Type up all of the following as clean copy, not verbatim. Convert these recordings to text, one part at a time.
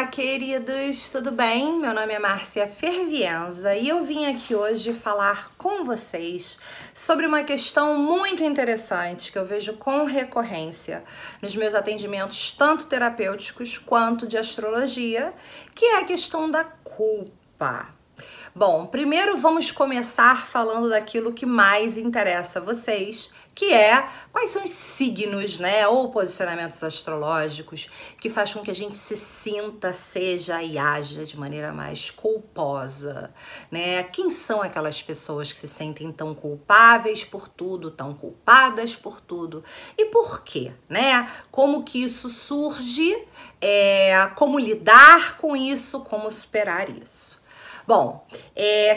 queridos, tudo bem? Meu nome é Márcia Fervienza e eu vim aqui hoje falar com vocês sobre uma questão muito interessante que eu vejo com recorrência nos meus atendimentos, tanto terapêuticos quanto de astrologia, que é a questão da culpa. Bom, primeiro vamos começar falando daquilo que mais interessa a vocês, que é quais são os signos, né, ou posicionamentos astrológicos que faz com que a gente se sinta, seja e haja de maneira mais culposa, né? Quem são aquelas pessoas que se sentem tão culpáveis por tudo, tão culpadas por tudo? E por quê, né? Como que isso surge, como lidar com isso, como superar isso? Bom,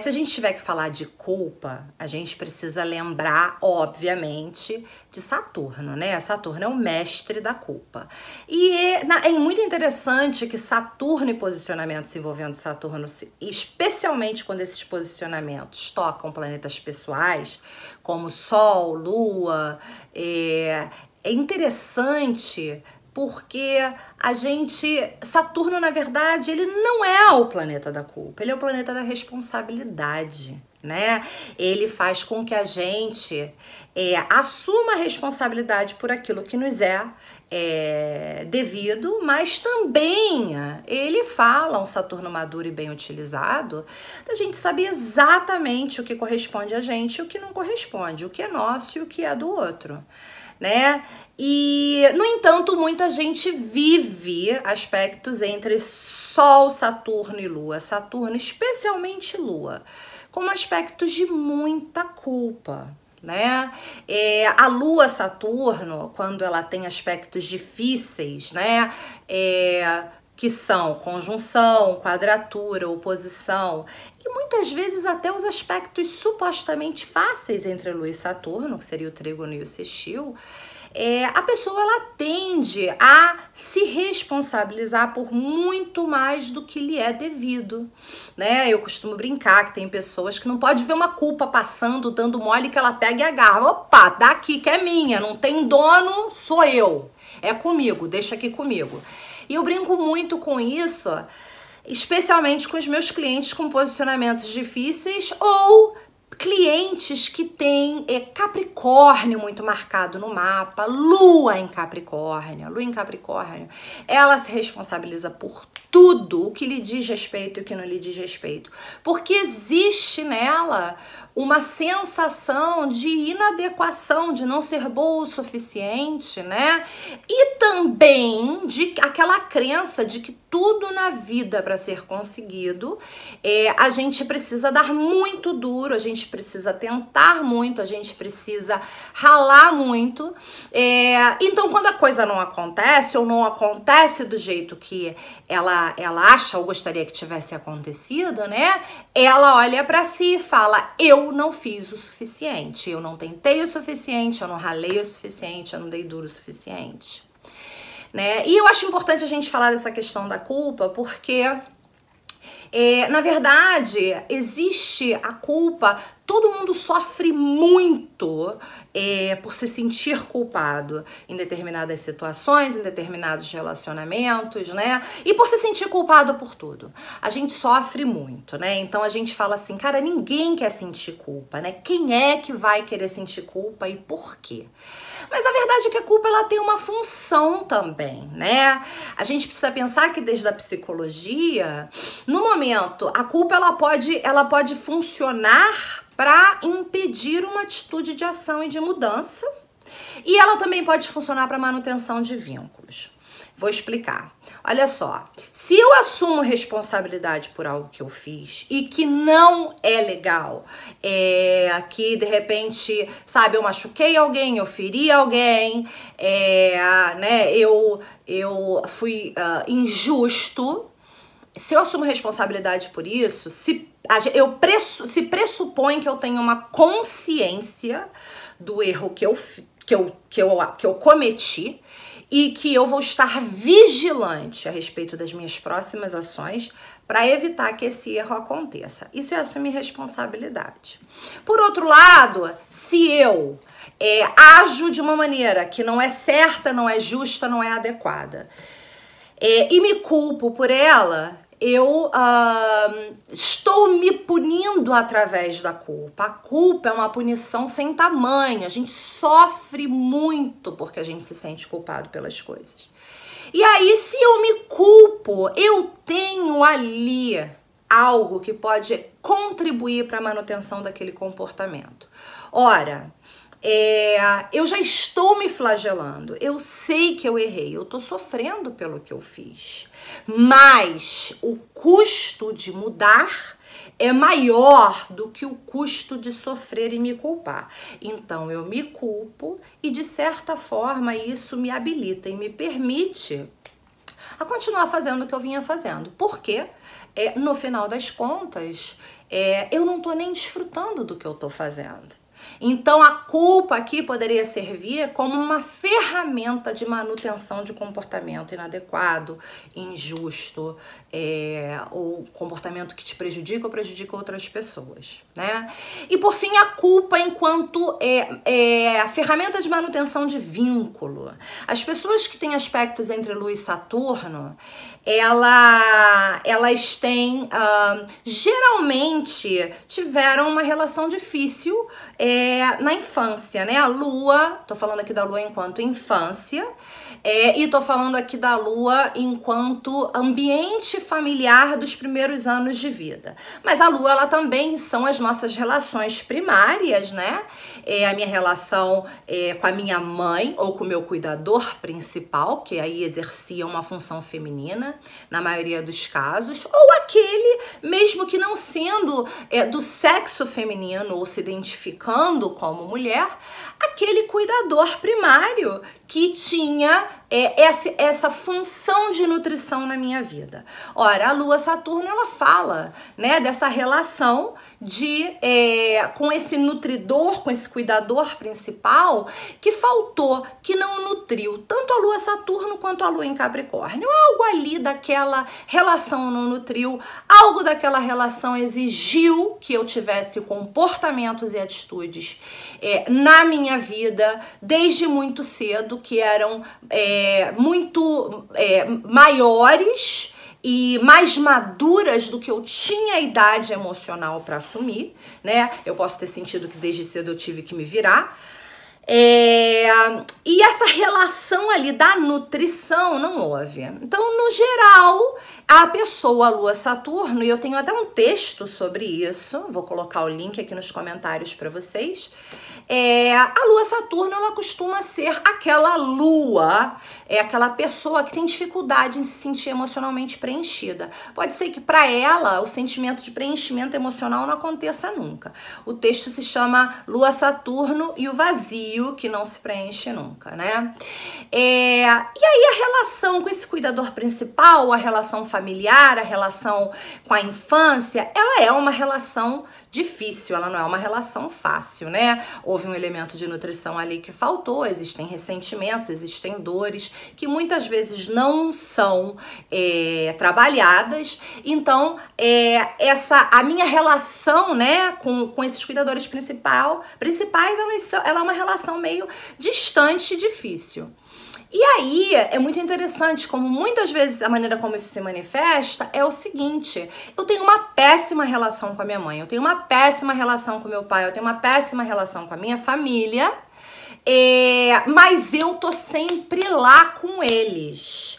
se a gente tiver que falar de culpa, a gente precisa lembrar, obviamente, de Saturno, né? Saturno é o mestre da culpa. E é muito interessante que Saturno e posicionamentos envolvendo Saturno, especialmente quando esses posicionamentos tocam planetas pessoais, como Sol, Lua, é interessante porque Saturno, na verdade, ele não é o planeta da culpa, ele é o planeta da responsabilidade, né? Ele faz com que a gente assuma a responsabilidade por aquilo que nos é devido, mas também ele fala, um Saturno maduro e bem utilizado, da gente saber exatamente o que corresponde a gente e o que não corresponde, o que é nosso e o que é do outro, né? E, no entanto, muita gente vive aspectos entre Sol, Saturno e Lua, Saturno, especialmente Lua, como aspectos de muita culpa, né? A Lua Saturno, quando ela tem aspectos difíceis, né? Que são conjunção, quadratura, oposição, e muitas vezes até os aspectos supostamente fáceis entre Lua e Saturno, que seria o trígono e o sextil, a pessoa ela tende a se responsabilizar por muito mais do que lhe é devido, né? Eu costumo brincar que tem pessoas que não pode ver uma culpa passando, dando mole, que ela pega e agarra. Opa, daqui que é minha, não tem dono, sou eu. É comigo, deixa aqui comigo. E eu brinco muito com isso, especialmente com os meus clientes com posicionamentos difíceis ou clientes que têm Capricórnio muito marcado no mapa, Lua em Capricórnio, ela se responsabiliza por tudo o que lhe diz respeito e o que não lhe diz respeito, porque existe nela uma sensação de inadequação, de não ser boa o suficiente, né? E também de aquela crença de que tudo na vida para ser conseguido, a gente precisa dar muito duro, a gente precisa tentar muito, a gente precisa ralar muito. Então, quando a coisa não acontece ou não acontece do jeito que ela acha ou gostaria que tivesse acontecido, né? Ela olha para si e fala: eu não fiz o suficiente, eu não tentei o suficiente, eu não ralei o suficiente, eu não dei duro o suficiente, né? E eu acho importante a gente falar dessa questão da culpa porque na verdade, existe a culpa, todo mundo sofre muito por se sentir culpado em determinadas situações, em determinados relacionamentos, né? E por se sentir culpado por tudo. A gente sofre muito, né? Então a gente fala assim, cara, ninguém quer sentir culpa, né? Quem é que vai querer sentir culpa e por quê? Mas a verdade é que a culpa ela tem uma função também, né? A gente precisa pensar que desde a psicologia, no momento, a culpa ela pode funcionar para impedir uma atitude de ação e de mudança, e ela também pode funcionar para manutenção de vínculos. Vou explicar. Olha só, se eu assumo responsabilidade por algo que eu fiz e que não é legal, que de repente, sabe, eu machuquei alguém, eu feri alguém, né, eu fui injusto, se eu assumo responsabilidade por isso, se pressupõe que eu tenho uma consciência do erro que eu cometi e que eu vou estar vigilante a respeito das minhas próximas ações para evitar que esse erro aconteça. Isso é assumir responsabilidade. Por outro lado, se eu ajo de uma maneira que não é certa, não é justa, não é adequada, e me culpo por ela, eu estou me punindo através da culpa. A culpa é uma punição sem tamanho. A gente sofre muito porque a gente se sente culpado pelas coisas. E aí, se eu me culpo, eu tenho ali algo que pode contribuir para a manutenção daquele comportamento. Ora, eu já estou me flagelando, eu sei que eu errei, eu estou sofrendo pelo que eu fiz, mas o custo de mudar é maior do que o custo de sofrer e me culpar. Então eu me culpo e de certa forma isso me habilita e me permite a continuar fazendo o que eu vinha fazendo. Por quê? No final das contas, eu não tô nem desfrutando do que eu tô fazendo. Então a culpa aqui poderia servir como uma ferramenta de manutenção de comportamento inadequado, injusto, ou comportamento que te prejudica ou prejudica outras pessoas, né? E por fim, a culpa enquanto a ferramenta de manutenção de vínculo. As pessoas que têm aspectos entre Lua e Saturno, elas têm, geralmente tiveram uma relação difícil na infância, né? A Lua, tô falando aqui da Lua enquanto infância, e tô falando aqui da Lua enquanto ambiente familiar dos primeiros anos de vida. Mas a Lua, ela também são as nossas relações primárias, né? A minha relação com a minha mãe ou com o meu cuidador principal, que aí exercia uma função feminina, na maioria dos casos, ou aquele, mesmo que não sendo do sexo feminino ou se identificando como mulher, aquele cuidador primário que tinha essa função de nutrição na minha vida. Ora, a Lua Saturno, ela fala, né, dessa relação com esse nutridor, com esse cuidador principal que faltou, que não nutriu tanto a Lua Saturno quanto a Lua em Capricórnio. Algo ali daquela relação não nutriu, algo daquela relação exigiu que eu tivesse comportamentos e atitudes na minha vida desde muito cedo que eram muito maiores e mais maduras do que eu tinha idade emocional para assumir, né? Eu posso ter sentido que desde cedo eu tive que me virar. E essa relação ali da nutrição não houve. Então, no geral, a pessoa Lua Saturno, e eu tenho até um texto sobre isso, vou colocar o link aqui nos comentários para vocês. A Lua Saturno, ela costuma ser aquela lua, aquela pessoa que tem dificuldade em se sentir emocionalmente preenchida. Pode ser que para ela o sentimento de preenchimento emocional não aconteça nunca. O texto se chama Lua Saturno e o vazio que não se preenche nunca, né? E aí a relação com esse cuidador principal, a relação familiar, a relação com a infância, ela é uma relação difícil, ela não é uma relação fácil, né? Houve um elemento de nutrição ali que faltou, existem ressentimentos, existem dores que muitas vezes não são trabalhadas. Então, a minha relação, né, com esses cuidadores principais, ela é uma relação meio distante e difícil. E aí, é muito interessante como muitas vezes a maneira como isso se manifesta é o seguinte: eu tenho uma péssima relação com a minha mãe, eu tenho uma péssima relação com meu pai, eu tenho uma péssima relação com a minha família, mas eu tô sempre lá com eles.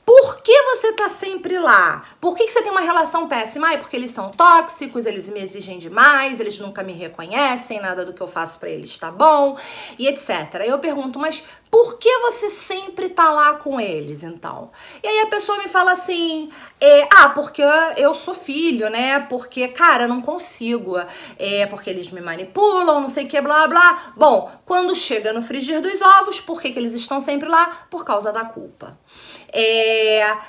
Por que você tá sempre lá? Por que você tem uma relação péssima? Porque eles são tóxicos, eles me exigem demais, eles nunca me reconhecem, nada do que eu faço pra eles tá bom, e etc. Eu pergunto, mas por que você sempre tá lá com eles, então? E aí a pessoa me fala assim, porque eu sou filho, né? Porque, cara, eu não consigo, porque eles me manipulam, não sei o que, blá, blá. Bom, quando chega no frigir dos ovos, por que eles estão sempre lá? Por causa da culpa.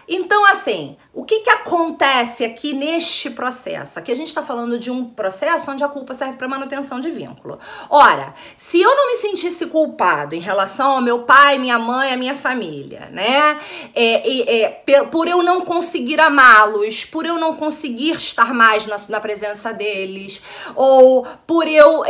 Então, assim, o que acontece aqui neste processo? Aqui a gente tá falando de um processo onde a culpa serve para manutenção de vínculo. Ora, se eu não me sentisse culpado em relação ao meu pai, minha mãe, a minha família, né? Por eu não conseguir amá-los, por eu não conseguir estar mais na presença deles, ou por eu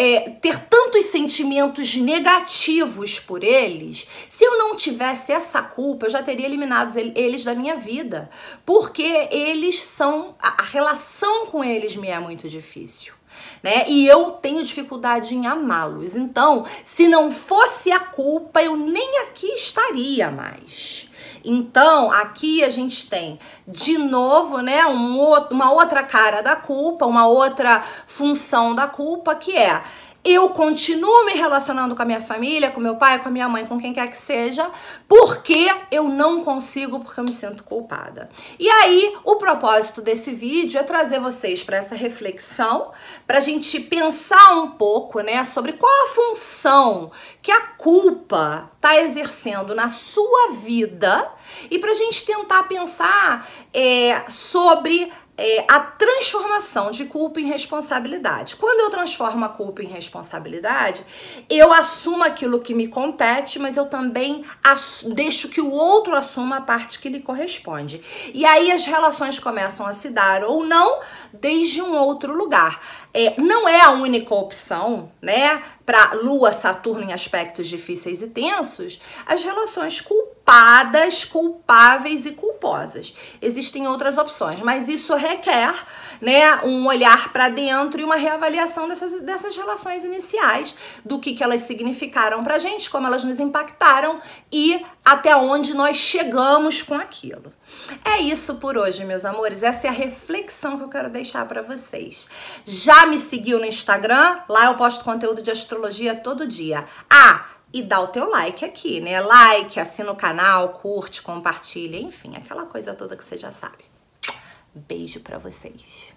ter tantos sentimentos sentimentos negativos por eles, se eu não tivesse essa culpa, eu já teria eliminado eles da minha vida. Porque eles são... A relação com eles me é muito difícil. Né? E eu tenho dificuldade em amá-los. Então, se não fosse a culpa, eu nem aqui estaria mais. Então, aqui a gente tem, de novo, né, uma outra cara da culpa, uma outra função da culpa, que é: eu continuo me relacionando com a minha família, com meu pai, com a minha mãe, com quem quer que seja, porque eu não consigo, porque eu me sinto culpada. E aí, o propósito desse vídeo é trazer vocês para essa reflexão, para a gente pensar um pouco, né, sobre qual a função que a culpa está exercendo na sua vida, e para a gente tentar pensar sobre a transformação de culpa em responsabilidade. Quando eu transformo a culpa em responsabilidade, eu assumo aquilo que me compete, mas eu também deixo que o outro assuma a parte que lhe corresponde. E aí as relações começam a se dar ou não, desde um outro lugar. Não é a única opção, né, para Lua, Saturno em aspectos difíceis e tensos, as relações culpadas, culpáveis e culposas. Existem outras opções, mas isso requer, né, um olhar para dentro e uma reavaliação dessas relações iniciais, do que elas significaram pra gente, como elas nos impactaram e até onde nós chegamos com aquilo. É isso por hoje, meus amores. Essa é a reflexão que eu quero deixar para vocês. Já me seguiu no Instagram? Lá eu posto conteúdo de astrologia todo dia. E dá o teu like aqui, né? Like, assina o canal, curte, compartilha, enfim, aquela coisa toda que você já sabe. Beijo pra vocês.